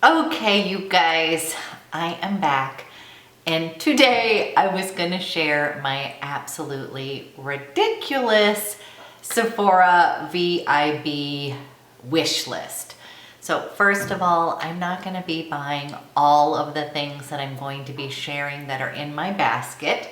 Okay, you guys, I am back, and today I was gonna share my absolutely ridiculous Sephora VIB wish list. So first of all, I'm not gonna be buying all of the things that I'm going to be sharing that are in my basket,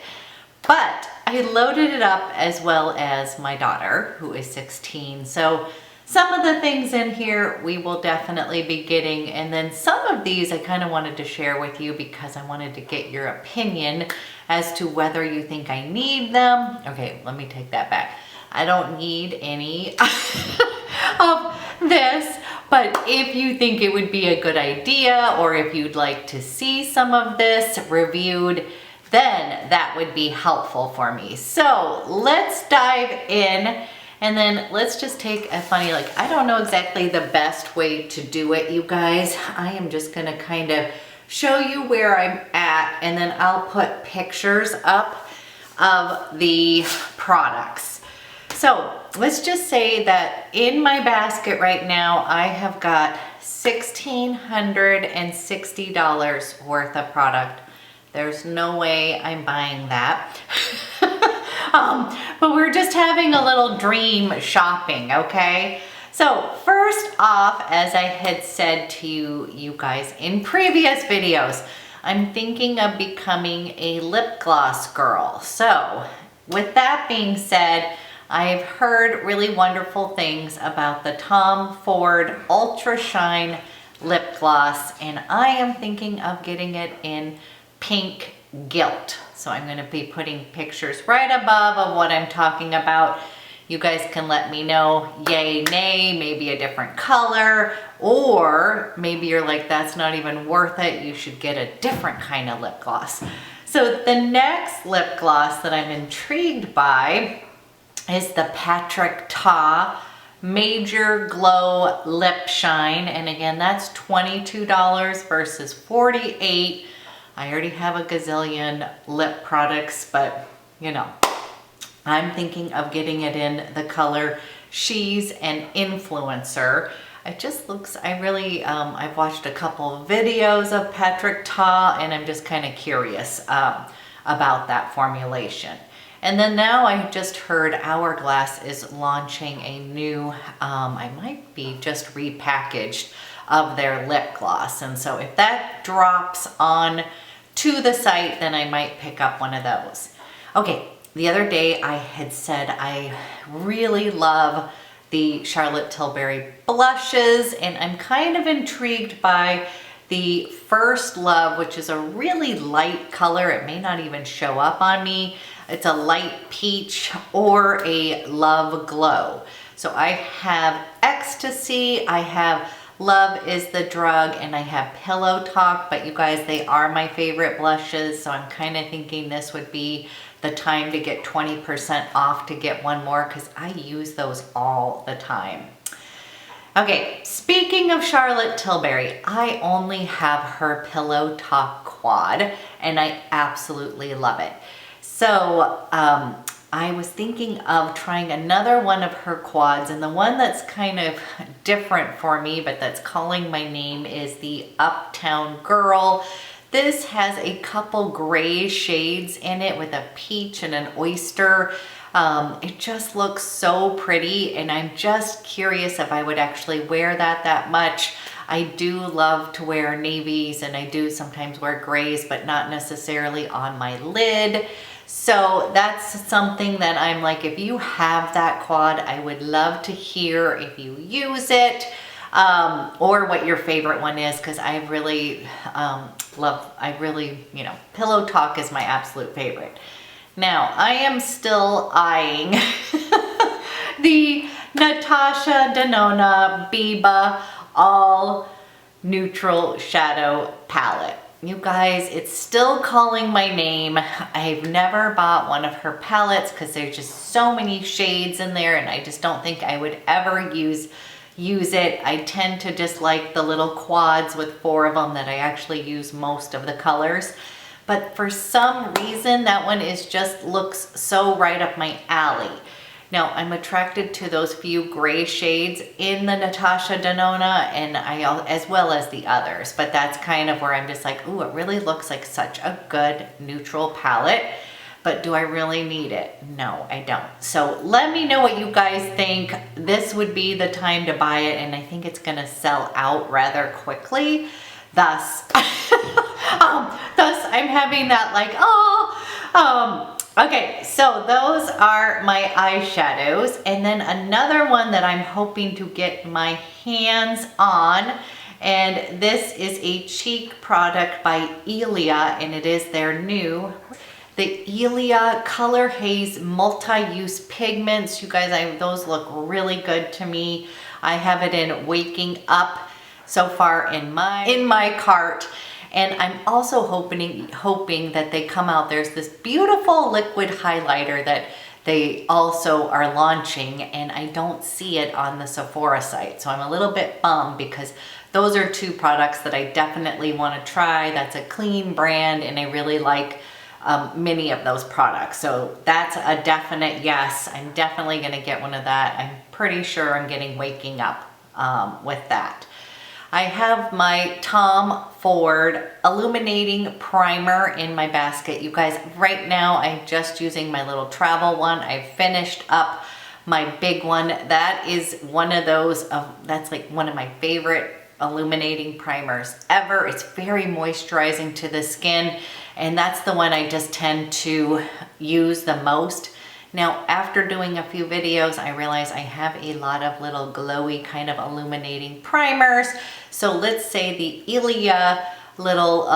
but I loaded it up as well as my daughter, who is 16. So some of the things in here we will definitely be getting, and then some of these I kind of wanted to share with you because I wanted to get your opinion as to whether you think I need them. Okay, let me take that back. I don't need any of this, but if you think it would be a good idea or if you'd like to see some of this reviewed, then that would be helpful for me. So let's dive in. And then let's just take a funny, I don't know exactly the best way to do it, you guys. I am just gonna kind of show you where I'm at, and then I'll put pictures up of the products. So let's just say that in my basket right now, I have got $1,660 worth of product. There's no way I'm buying that. But we're just having a little dream shopping, okay? So first off, as I had said to you guys in previous videos, I'm thinking of becoming a lip gloss girl. So with that being said, I've heard really wonderful things about the Tom Ford Ultra Shine lip gloss, and I am thinking of getting it in pink gilt. So I'm going to be putting pictures right above of what I'm talking about. You guys can let me know yay, nay, maybe a different color, or maybe you're like, that's not even worth it. You should get a different kind of lip gloss. So the next lip gloss that I'm intrigued by is the Patrick Ta Major Glow Lip Shine. And again, that's $22 versus $48. I already have a gazillion lip products, but you know, I'm thinking of getting it in the color She's an Influencer. It just looks, I've watched a couple of videos of Patrick Ta, and I'm just kind of curious about that formulation. And then now I just heard Hourglass is launching a new, I might be just repackaged of their lip gloss. And so if that drops on to the site, then I might pick up one of those. Okay, the other day I had said I really love the Charlotte Tilbury blushes, and I'm kind of intrigued by the First Love, which is a really light color. It may not even show up on me. It's a light peach or a Love Glow. So I have Ecstasy, I have Love is the Drug, and I have Pillow Talk, but you guys, they are my favorite blushes, so I'm kind of thinking this would be the time to get 20% off to get one more, because I use those all the time. Okay, speaking of Charlotte Tilbury, I only have her Pillow Talk Quad, and I absolutely love it. So I was thinking of trying another one of her quads, and the one that's kind of different for me, but that's calling my name, is the Uptown Girl. This has a couple gray shades in it with a peach and an oyster. It just looks so pretty, and I'm just curious if I would actually wear that much. I do love to wear navies, and I do sometimes wear grays, but not necessarily on my lid. So that's something that I'm like, if you have that quad, I would love to hear if you use it, or what your favorite one is, because I really you know, Pillow Talk is my absolute favorite. Now, I am still eyeing the Natasha Denona Biba All Neutral Shadow Palette. You guys, it's still calling my name. I've never bought one of her palettes because there's just so many shades in there, and I just don't think I would ever use it. I tend to just like the little quads with 4 of them that I actually use most of the colors. But for some reason, that one is just looks so right up my alley. Now, I'm attracted to those few gray shades in the Natasha Denona, and as well as the others, but that's kind of where I'm just like, ooh, it really looks like such a good neutral palette, but do I really need it? No, I don't. So let me know what you guys think. This would be the time to buy it, and I think it's gonna sell out rather quickly. Thus, thus I'm having that like, okay, so those are my eyeshadows. And then another one that I'm hoping to get my hands on, and this is a cheek product by Ilia, and it is their new, the Ilia Color Haze Multi-Use Pigments. You guys, those look really good to me. I have it in Waking Up so far in my cart. And I'm also hoping that they come out. There's this beautiful liquid highlighter that they also are launching, and I don't see it on the Sephora site. So I'm a little bit bummed because those are two products that I definitely want to try. That's a clean brand, and I really like many of those products. So that's a definite yes. I'm definitely going to get one of that. I'm pretty sure I'm getting Waking Up with that. I have my Tom Ford Illuminating Primer in my basket. You guys, right now I'm just using my little travel one. I've finished up my big one. That is one of those, that's like one of my favorite illuminating primers ever. It's very moisturizing to the skin, and that's the one I just tend to use the most. Now, after doing a few videos, I realize I have a lot of little glowy kind of illuminating primers. So let's say the Ilia little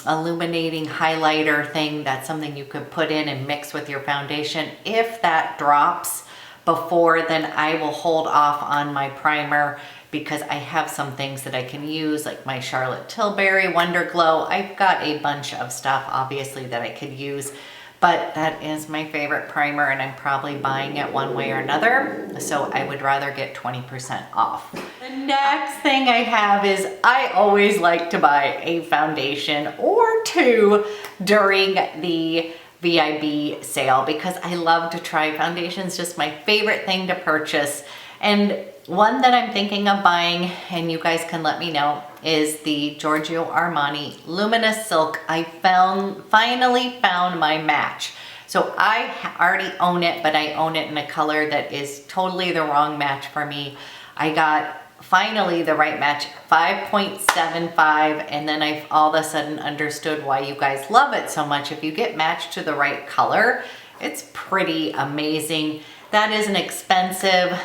illuminating highlighter thing, that's something you could put in and mix with your foundation. If that drops before, then I will hold off on my primer because I have some things that I can use, like my Charlotte Tilbury Wonder Glow. I've got a bunch of stuff, obviously, that I could use. But that is my favorite primer, and I'm probably buying it one way or another. So I would rather get 20% off. The next thing I have is I always like to buy a foundation or two during the VIB sale because I love to try foundations, just my favorite thing to purchase. And one that I'm thinking of buying, and you guys can let me know, is the Giorgio Armani Luminous Silk. I finally found my match. So I already own it, but I own it in a color that is totally the wrong match for me. I got finally the right match, 5.75, and then I've all of a sudden understood why you guys love it so much. If you get matched to the right color, it's pretty amazing. That is an expensive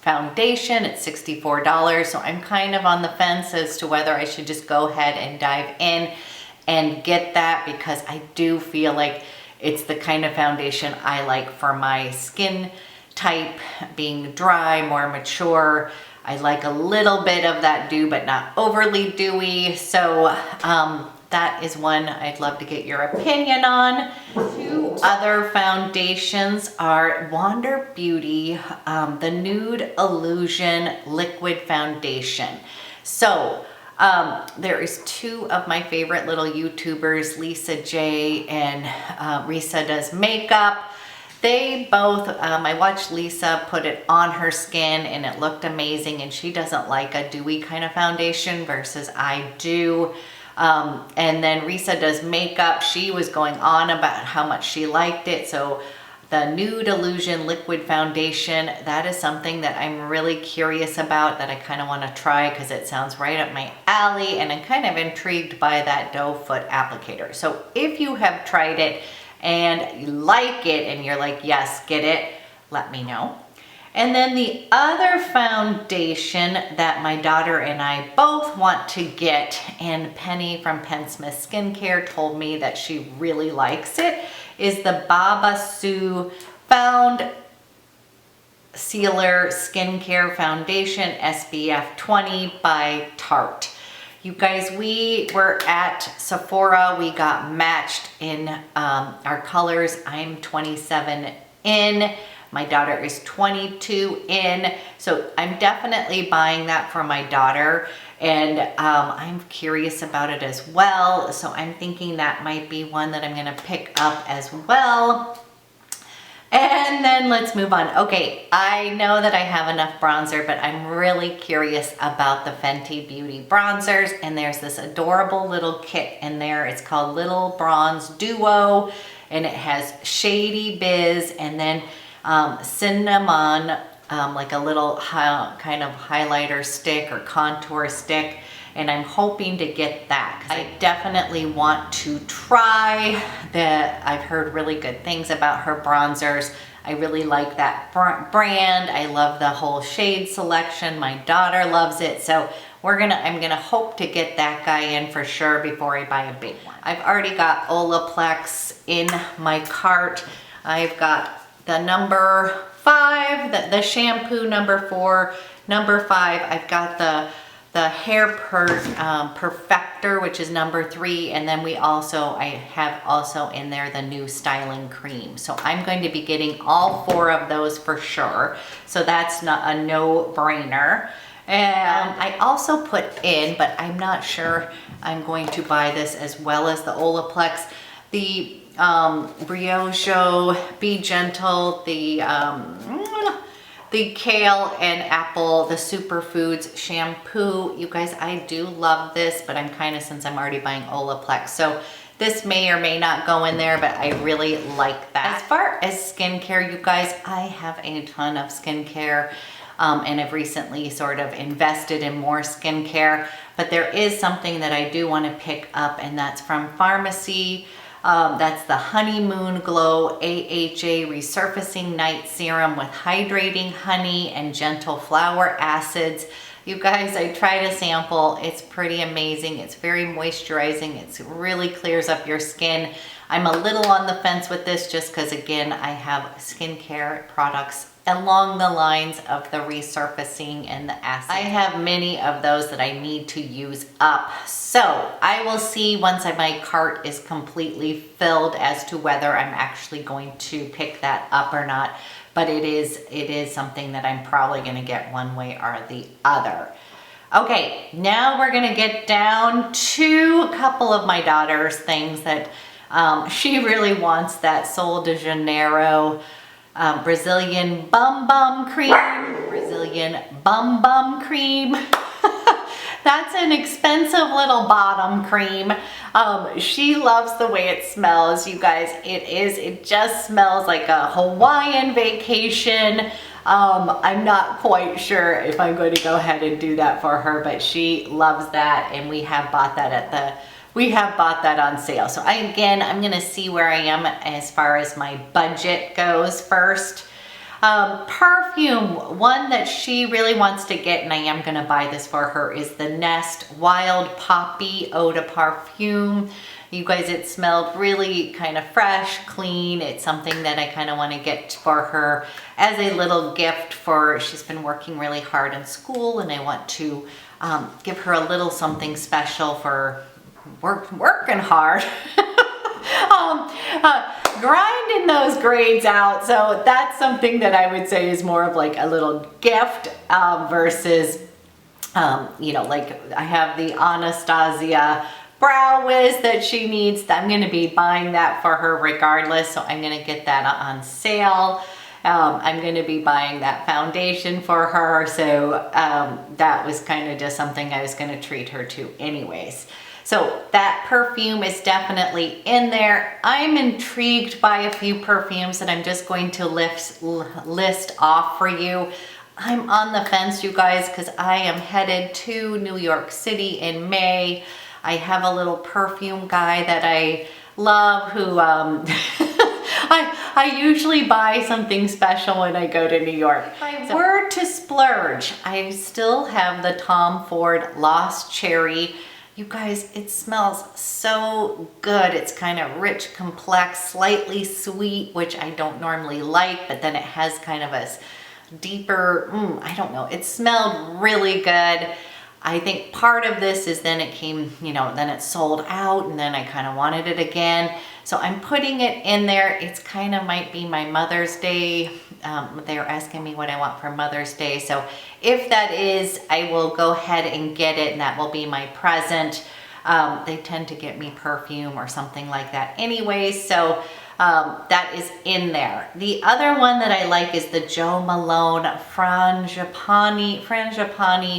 foundation. It's $64, so I'm kind of on the fence as to whether I should just go ahead and dive in and get that, because I do feel like it's the kind of foundation I like for my skin type, being dry, more mature. I like a little bit of that dew, but not overly dewy. So that is one I'd love to get your opinion on. Two other foundations are Wander Beauty, the Nude Illusion Liquid Foundation. So there is two of my favorite little YouTubers, Lisa J and Risa Does Makeup. They both, I watched Lisa put it on her skin and it looked amazing, and she doesn't like a dewy kind of foundation versus I do. And then Risa Does Makeup, she was going on about how much she liked it. So the Nude Illusion Liquid Foundation, that is something that I'm really curious about, that I kind of want to try because it sounds right up my alley, and I'm kind of intrigued by that doe foot applicator. So if you have tried it and you like it and you're like, yes, get it, let me know. And then the other foundation that my daughter and I both want to get, and Penny from Penn Smith Skincare told me that she really likes it, is the Baba Sue Found Sealer Skincare Foundation SPF 20 by Tarte. You guys, we were at Sephora. We got matched in our colors. I'm 27 in. My daughter is 22 in. So I'm definitely buying that for my daughter. And I'm curious about it as well. So I'm thinking that might be one that I'm going to pick up as well. And then let's move on. Okay, I know that I have enough bronzer, but I'm really curious about the Fenty Beauty bronzers. And there's this adorable little kit in there. It's called Little Bronze Duo. And it has Shady Biz and then Cinnamon, like a little kind of highlighter stick or contour stick. And I'm hoping to get that. I definitely want to try that. I've heard really good things about her bronzers. I really like that brand. I love the whole shade selection. My daughter loves it. So I'm gonna hope to get that guy in for sure before I buy a big one. I've already got Olaplex in my cart. I've got the number 5, the shampoo number 4, number 5. I've got the hair perfector, which is number 3, and then I have also in there the new styling cream. So I'm going to be getting all 4 of those for sure. So that's not a no-brainer. And I also put in, but I'm not sure I'm going to buy this as well as the Olaplex, the Brioche, Be Gentle, the kale and apple, the superfoods shampoo. You guys, I do love this, but since I'm already buying Olaplex. So this may or may not go in there, but I really like that. As far as skincare, you guys, I have a ton of skincare. And I've recently sort of invested in more skincare, but there is something that I do want to pick up, and that's from Pharmacy. That's the Honeymoon Glow AHA Resurfacing Night Serum with hydrating honey and gentle flower acids. You guys, I tried a sample. It's pretty amazing. It's very moisturizing. It really clears up your skin. I'm a little on the fence with this just because, again, I have skincare products along the lines of the resurfacing and the acid. I have many of those that I need to use up. So I will see once my cart is completely filled as to whether I'm actually going to pick that up or not. But it is something that I'm probably going to get one way or the other. Okay, now we're going to get down to a couple of my daughter's things that she really wants, that Sol de Janeiro Brazilian Bum Bum Cream. That's an expensive little bottom cream. She loves the way it smells, you guys. It just smells like a Hawaiian vacation. I'm not quite sure if I'm going to go ahead and do that for her, but she loves that, and we have bought that on sale. So I'm going to see where I am as far as my budget goes first. Perfume, one that she really wants to get, and I am going to buy this for her, is the Nest Wild Poppy Eau de Parfum. You guys, it smelled really kind of fresh, clean. It's something that I kind of want to get for her as a little gift she's been working really hard in school, and I want to give her a little something special for working hard. Grinding those grades out. So that's something that I would say is more of like a little gift versus, like I have the Anastasia Brow Wiz that she needs. I'm going to be buying that for her regardless. So I'm going to get that on sale. I'm going to be buying that foundation for her. So that was kind of just something I was going to treat her to anyways. So that perfume is definitely in there. I'm intrigued by a few perfumes that I'm just going to list off for you. I'm on the fence, you guys, because I am headed to New York City in May. I have a little perfume guy that I love who I usually buy something special when I go to New York. If I were to splurge, I still have the Tom Ford Lost Cherry. You guys, it smells so good. It's kind of rich, complex, slightly sweet, which I don't normally like, but then it has kind of a deeper, I don't know. It smelled really good. I think part of this is then it came, then it sold out, and then I kind of wanted it again. So I'm putting it in there. It's kind of might be my Mother's Day. They're asking me what I want for Mother's Day. So if that is, I will go ahead and get it, and that will be my present. They tend to get me perfume or something like that anyway. So that is in there. The other one that I like is the Jo Malone Frangipani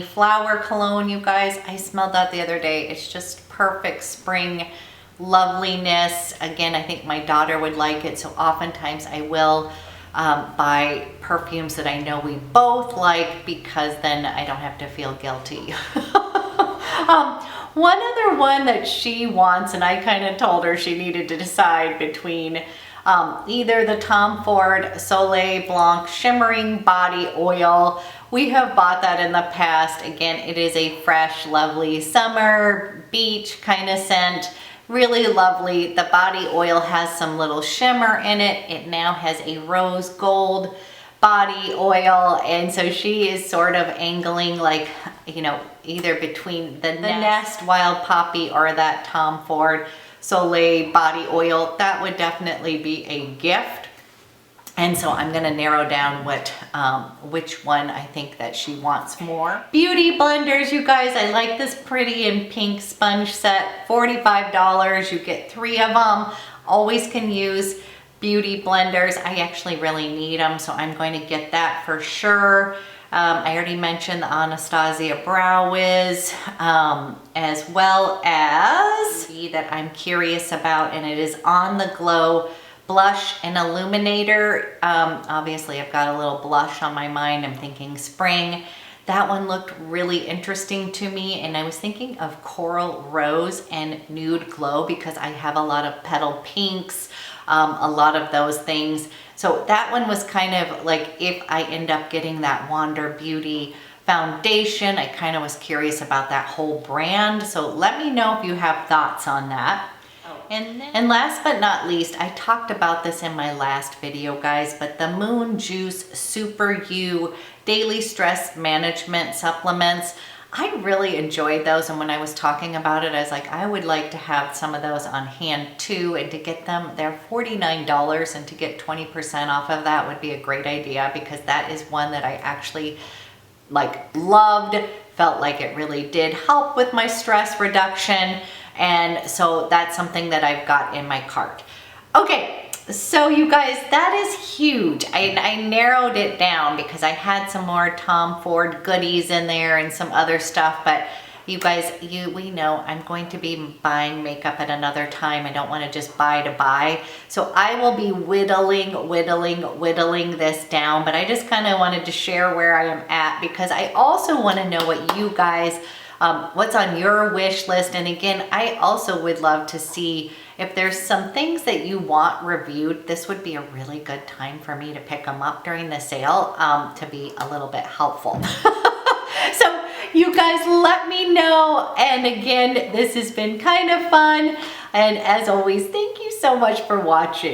Flower Cologne, you guys. I smelled that the other day. It's just perfect spring loveliness. Again, I think my daughter would like it, so oftentimes I will buy perfumes that I know we both like, because then I don't have to feel guilty. One other one that she wants, and I kind of told her she needed to decide between either the Tom Ford Soleil Blanc Shimmering Body Oil. We have bought that in the past. Again, it is a fresh, lovely summer beach kind of scent. Really lovely. The body oil has some little shimmer in it. It now has a rose gold body oil, and so she is sort of angling, like, you know, either between the Nest Wild Poppy or that Tom Ford Soleil body oil. That would definitely be a gift. And so I'm gonna narrow down which one I think that she wants more. Beauty blenders, you guys. I like this pretty and pink sponge set, $45. You get 3 of them. Always can use beauty blenders. I actually really need them, so I'm going to get that for sure. I already mentioned the Anastasia Brow Wiz, as well as that I'm curious about, and it is On the Glow Blush and Illuminator. Obviously I've got a little blush on my mind. I'm thinking spring. That one looked really interesting to me, and I was thinking of Coral Rose and Nude Glow because I have a lot of petal pinks, a lot of those things. So that one was kind of like, if I end up getting that Wander Beauty foundation, I kind of was curious about that whole brand. So let me know if you have thoughts on that. And last but not least, I talked about this in my last video, guys, but the Moon Juice Super U Daily Stress Management Supplements, I really enjoyed those. And when I was talking about it, I was like, I would like to have some of those on hand too, and to get them, they're $49, and to get 20% off of that would be a great idea, because that is one that I actually loved, felt like it really did help with my stress reduction. And so that's something that I've got in my cart. Okay, so you guys, that is huge. I narrowed it down because I had some more Tom Ford goodies in there and some other stuff, but you guys, we know I'm going to be buying makeup at another time. I don't want to just buy to buy. So I will be whittling this down, but I just kind of wanted to share where I am at, because I also want to know what you guys, what's on your wish list. And again, I also would love to see if there's some things that you want reviewed. This would be a really good time for me to pick them up during the sale, to be a little bit helpful. So you guys let me know. And again, this has been kind of fun. And as always, thank you so much for watching.